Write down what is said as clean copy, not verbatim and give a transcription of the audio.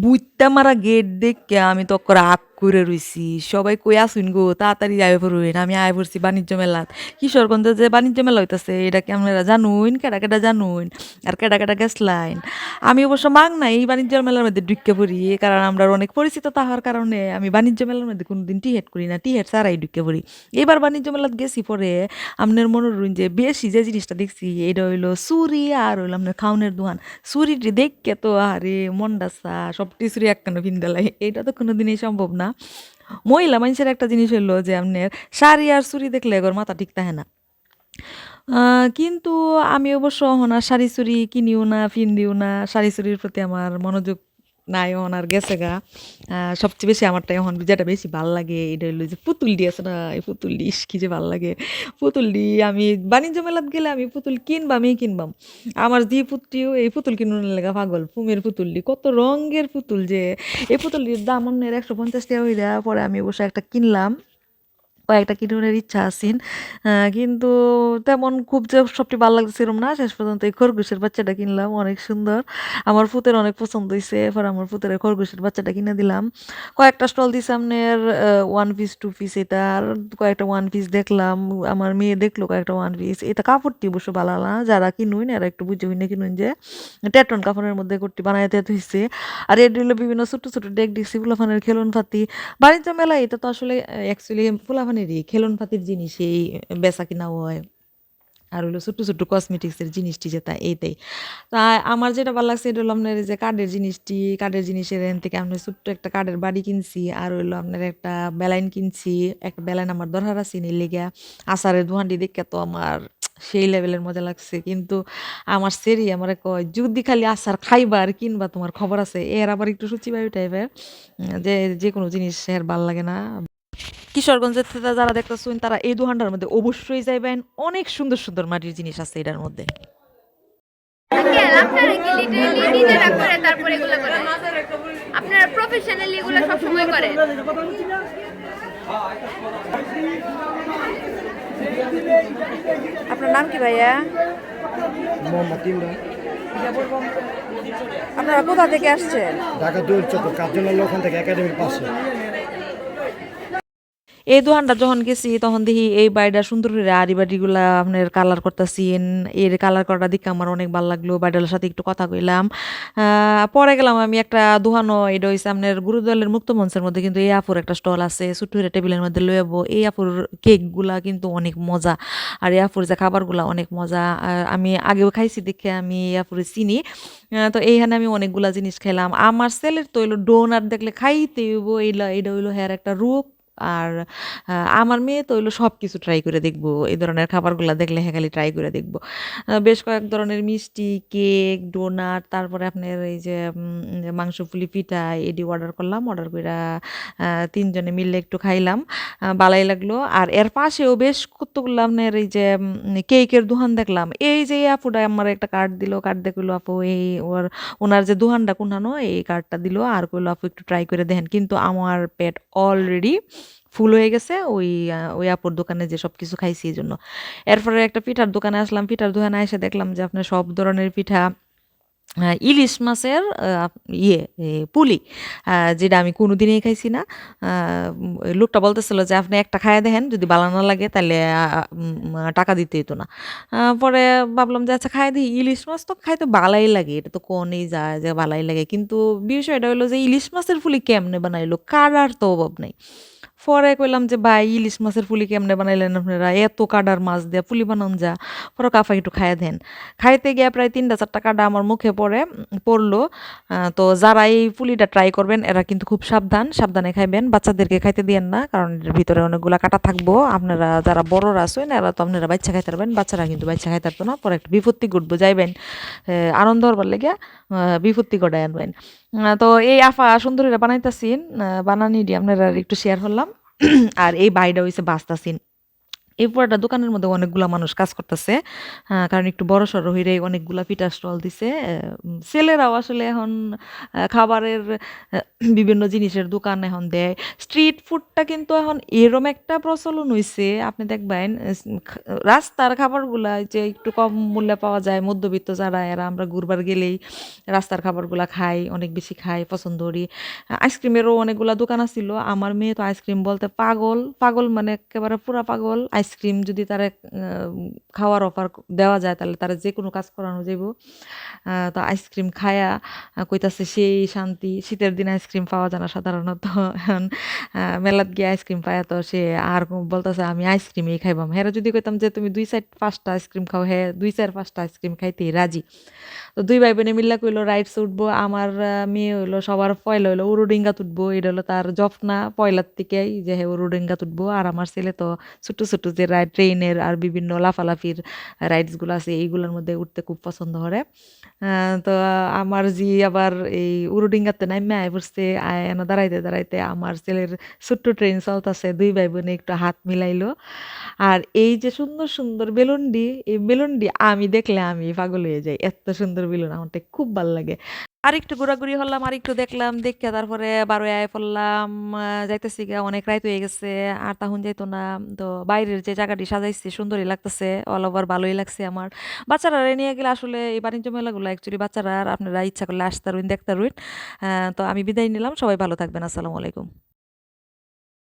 বুইত্তা মারা গেট দেখে আমি তো রাগ করে রইছি। সবাই কই আছুন গো তাড়াতাড়ি আইয়া পড়ুন। আমি আইয়া পড়ছি বাণিজ্য মেলাত। কিশোরগঞ্জে যে বাণিজ্য মেলা হইতাছে এটা কি আপনারা জানুন? কেডা, কেডা জানুন? আর কেডা, কেডা গেছলাইন? আমি অবশ্য মাগনাই এই বাণিজ্য মেলার মধ্যে ঢুইক্কা পড়ি। কারণ আমরার অনেক পরিচিত তাহার কারণে আমি বাণিজ্য মেলার মধ্যে কোনোদিন টিকেট করি না। টিকেট ছাড়াই ঢুইক্কা পড়ি। এবার বাণিজ্য মেলাত গেছি পরে আমনের মনে হইল যে বেশি যে জিনিসটা দেখছি এটা হইলো চুড়ি আর হইলো আপনার খাওনের দোকান। চুরিটি দেখকে তো আরে মনটা চা সবটি চুরি একখানা পিন্দালাই এটা তো কোনোদিনই সম্ভব না। মহিলা মানুষের একটা জিনিস হইলো যে আপনার শাড়ি আর চুরি দেখলে এগোর মাথা ঠিক থাকে না। কিন্তু আমি অবশ্য এখন আর শাড়ি চুড়ি কিনিও না, পিন্দিও না। শাড়ি চুড়ির প্রতি আমার মনোযোগ নাই এখন আর গেছে গা। সবচেয়ে বেশি আমারটা এখন যেটা বেশি ভাল লাগে এটা হইলো যে পুতুলডি আছে না, এই পুতুলডি ইস কি যে ভাল লাগে। পুতুলডি আমি বাণিজ্য মেলাত গেলে আমি পুতুল কিনবামই কিনবাম। আমার জি পুত্রিও এই পুতুল কিনুনের লেগা পাগল। ফুমের পুতুলডি কত রঙের পুতুল যে এই পুতুলটির দাম আপনার ১৫০ টাকা হইরা পরে আমি অবশ্য একটা কিনলাম। কয়েকটা কিনুনের ইচ্ছা আছিন। কিন্তু তেমন খুব যে সবটি ভাল লাগতেছে এরম না। শেষ পর্যন্ত এই খরগোশের বাচ্চাটা কিনলাম। অনেক সুন্দর। আমার ফুতের অনেক পছন্দ হইছে। এরপর আমার ফুতের খরগোশের বাচ্চাটা কিনে দিলাম। কয়েকটা স্টল দিছে আপনার 1 পিস 2 পিস এটা আর কয়েকটা 1 পিস দেখলাম। আমার মেয়ে দেখলো কয়েকটা 1 পিস। এটা কাপড়টি অবশ্য ভালো না। যারা কিনুন এরা একটু বুঝে হইনা কিনুন যে টেটন কাপড়ের মধ্যে কুর্তি বানাইতে দেওয়া হইছে। আর এর হইলো বিভিন্ন ছোট, ছোট ডেক দেখছি পোলাপানের খেলন পাতি। বাণিজ্য মেলা এটা তো আসলে অ্যাকচুয়ালি পোলাপানেরই খেলন পাতির জিনিসই বেচা কিনা হয়। আর হইলো ছোট্ট, ছোট্ট কসমেটিক্সের জিনিসটি যেটা এইটাই। তা আমার যেটা ভাল লাগছে এটা হলো আপনার এই যে কাঠের জিনিসটি, কাঠের জিনিসের এখান থেকে আপনার ছোট্ট একটা কাঠের বাড়ি কিনছি। আর হইলো আপনার একটা বেলাইন কিনছি। একটা বেলাইন আমার দরকার আছে এর লিগা। আচারের দোকানটি দেইখ্যা তো আমার সেই লেভেলের মজা লাগছে। কিন্তু আমার সেরি আমারে কয়, "যদি খালি আচার খাইবা আর কিনবা তোমার খবর আছে।" এর আবার একটু সূচিবায়ু টাইপের। যে যেকোনো জিনিস এর ভাল লাগে না। কিশোরগঞ্জের থেকে যারা দেখতেছেন তারা এই দোকানটার মধ্যে অবশ্যই যাইবেন। অনেক সুন্দর, সুন্দর মাটির জিনিস আছে এটার মধ্যে। আঙ্কেল আপনারা কি লিটারেলি নিজেরা করে তারপর এগুলো করেন? আপনারা প্রফেশনালি এগুলো সবসময় করেন? আপনার নাম কি ভাইয়া? মোহাম্মদ ইমরান। আপনারা কোথা থেকে আসছেন? ঢাকা দৌড় চক্র কার্জন ওখান থেকে একাডেমির পাশে। এই দোকানটা যখন গেছি তখন দেখি এই বাড়িটা সুন্দর করে আড়ি বাড়িগুলা আপনার কালার করতেছিন। এর কালার করাটা দেখে আমার অনেক ভালো লাগলো। বাড়িটার সাথে একটু কথা কইলাম। পরে গেলাম আমি একটা দোকানও এটা হইছে আপনার গুরুদলের মুক্ত মঞ্চের মধ্যে কিন্তু এই আপুর একটা স্টল আছে। ছোট্ট করে টেবিলের মধ্যে লয়ে যাবো। এই আপুর কেকগুলা কিন্তু অনেক মজা। আর এই আপুর যে খাবারগুলা অনেক মজা। আমি আগেও খাইছি দেখে আমি এই আপুরে চিনি। তো এইখানে আমি অনেকগুলা জিনিস খেলাম। আমার ছেলের তো হইলো ডোনাট দেখলে খাইতেই হইব। এইটা হইলো হ্যার একটা রূপ। আর আ আমার মেয়ে তো হইলো সবকিছু ট্রাই করে দেখবো। এই ধরনের খাবারগুলা দেখলে হ্যাঁ খালি ট্রাই করে দেখবো। বেশ কয়েক ধরনের মিষ্টি, কেক, ডোনাট তারপরে আপনার এই যে মাংস পুলি পিঠা এডি অর্ডার করলাম। অর্ডার কইরা ৩ জনে মিলে একটু খাইলাম। ভালাই লাগলো। আর এর পাশেও বেশ কতগুলো আপনার এই যে কেকের দোকান দেখলাম। এই যে এই আপুটা আমারে একটা কার্ড দিল। কার্ড দিয়ে কইলো, "আপু এই উনার যে দোকানটা কুনানো এই কার্ডটা দিল। আর কইলো, আপু একটু ট্রাই করে দেখেন।" কিন্তু আমার পেট অলরেডি ফুল হয়ে গেছে ওই আপুর দোকানে যে সবকিছু খাইছি এজন্য। এরপরে একটা পিঠার দোকানে আসলাম। পিঠার দোকানে এসে দেখলাম যে আপনার সব ধরনের পিঠা ইলিশ মাছের ইয়ে পুলি যেটা আমি কোনোদিনই খাইছি না। লোকটা বলতেছিল যে, "আপনি একটা খাইয়া দেখেন, যদি ভালো না লাগে তাহলে টাকা দিতে হইতো না।" পরে ভাবলাম যে আচ্ছা খাইয়া দেখি। ইলিশ মাছ তো খাইতে ভালাই লাগে। এটা তো কোনেই যায় যে ভালাই লাগে। কিন্তু বিষয়টা হইলো যে ইলিশ মাছের ফুলি কেমনে বানাইলো? কাড়ার তো অভাব নাই। পরে কইলাম যে, "ভাই ইলিশ মাছের ফুলি কেমনে বানাইলেন আপনারা? এত কাডার মাছ দিয়া ফুলি বানান যা?" পরে কাফা একটু খাইয়া দেন। খাইতে গিয়া প্রায় ৩টা ৪টা কাডা আমার মুখে পড়লো। তো যারা এই পুলিটা ট্রাই করবেন এরা কিন্তু খুব সাবধানে খাইবেন। বাচ্চাদেরকে খাইতে দিয়েন না। কারণ এটার ভিতরে অনেকগুলা কাটা থাকবো। আপনারা যারা বড়রা আছেন এরা তো আপনারা বাইচ্চা খাইতে পারবেন। বাচ্চারা কিন্তু বাইচ্চা খাইতে পারতো না। পরে একটা বিপত্তি ঘটবো যাইবেন। আনন্দ হবার লেগিয়া বিপত্তি ঘটায় আনবেন। তো এই আফা সুন্দরীরা বানাইতাছিন। বানানি দিয়ে আপনারা একটু শেয়ার করলাম। আর এই ভাইটা হইছে বাঁচতাছিন। এই পুরাটা দোকানের মধ্যে অনেকগুলা মানুষ কাজ করতেছে, কারণ একটু বড় সড়ো হইরে অনেকগুলা পিঠা স্টল দিছে। ছেলেরাও আসলে এখন খাবারের বিভিন্ন জিনিসের দোকান এখন দেয়। স্ট্রিট ফুডটা কিন্তু এখন এরম একটা প্রচলন হইছে, আপনি দেখবেন রাস্তার খাবারগুলা যে একটু কম মূল্যে পাওয়া যায়, মধ্যবিত্ত যারা এরা আমরা ঘুরবার গেলেই রাস্তার খাবারগুলা খাই, অনেক বেশি খাই, পছন্দ করি। আইসক্রিমেরও অনেকগুলা দোকান আছিল। আমার মেয়ে তো আইসক্রিম বলতে পাগল, পাগল মানে একেবারে পুরা পাগল। আইসক্রিম যদি তারে খাওয়ার অফার দেওয়া যায় তাহলে তারে যেকোনো কাজ করানো যাইব। তো আইসক্রিম খায়া কইতাছে সেই শান্তি। শীতের দিনে আইসক্রিম পাওয়া যায় না সাধারণত। এখন মেলাত গিয়ে আইসক্রিম পায়া তো সে আর বলতেছে আমি আইসক্রিমই খাইবাম। হেরা যদি কইতাম যে তুমি ২-৪-৫টা আইসক্রিম খাও, হ্যাঁ ২-৪-৫টা আইসক্রিম খাইতেই রাজি। তো ২ ভাই বোনে মিল্লা কইলো রাইডস উঠবো। আমার মেয়ে হইলো সবার পয়লা হইলো উরুডিঙ্গা তুটবো। এটা হলো তার জফনা পয়লার থেকেই যে হ্যাঁ উরুডিঙ্গা তুটবো। আর আমার ছেলে তো ছোট, ছোট যে ট্রেনের আর বিভিন্ন লাফালাফির রাইডস গুলো আছে এইগুলোর মধ্যে উঠতে খুব পছন্দ করে। তো আমার জি আবার এই উরুডিঙ্গাতে নাইমা আয়া পড়ছে। এনা দাঁড়াইতে, দাঁড়াইতে আমার ছেলের ছোট্ট ট্রেন চলতাছে। ২ ভাই বোনে একটু হাত মিলাইলো। আর এই যে সুন্দর, সুন্দর বেলুনডি, এই বেলুনডি আমি দেখলে আমি পাগল হয়ে যাই। এত সুন্দর বেলুন আমারটা খুব ভাল লাগে। আরেকটু ঘোরাঘুরি হলাম, আরেকটু দেখলাম, দেইখ্যা তারপরে বারোয় আয়া পড়লাম। যাইতেছি গিয়া অনেক রাইত হয়ে গেছে। আর তখন যাইতো না। তো বাইরের যে জায়গাটি সাজাইছে সুন্দরই লাগতেছে। অল ওভার ভালোই লাগছে আমার। বাচ্চারারে নিয়ে গেলে আসলে এই বাণিজ্য মেলাগুলো অ্যাকচুয়ালি বাচ্চারা আর আপনারা ইচ্ছা করলে আসতে পারবেন, দেখতে পারবেন। তো আমি বিদায় নিলাম। সবাই ভালো থাকবেন। আসসালামু আলাইকুম।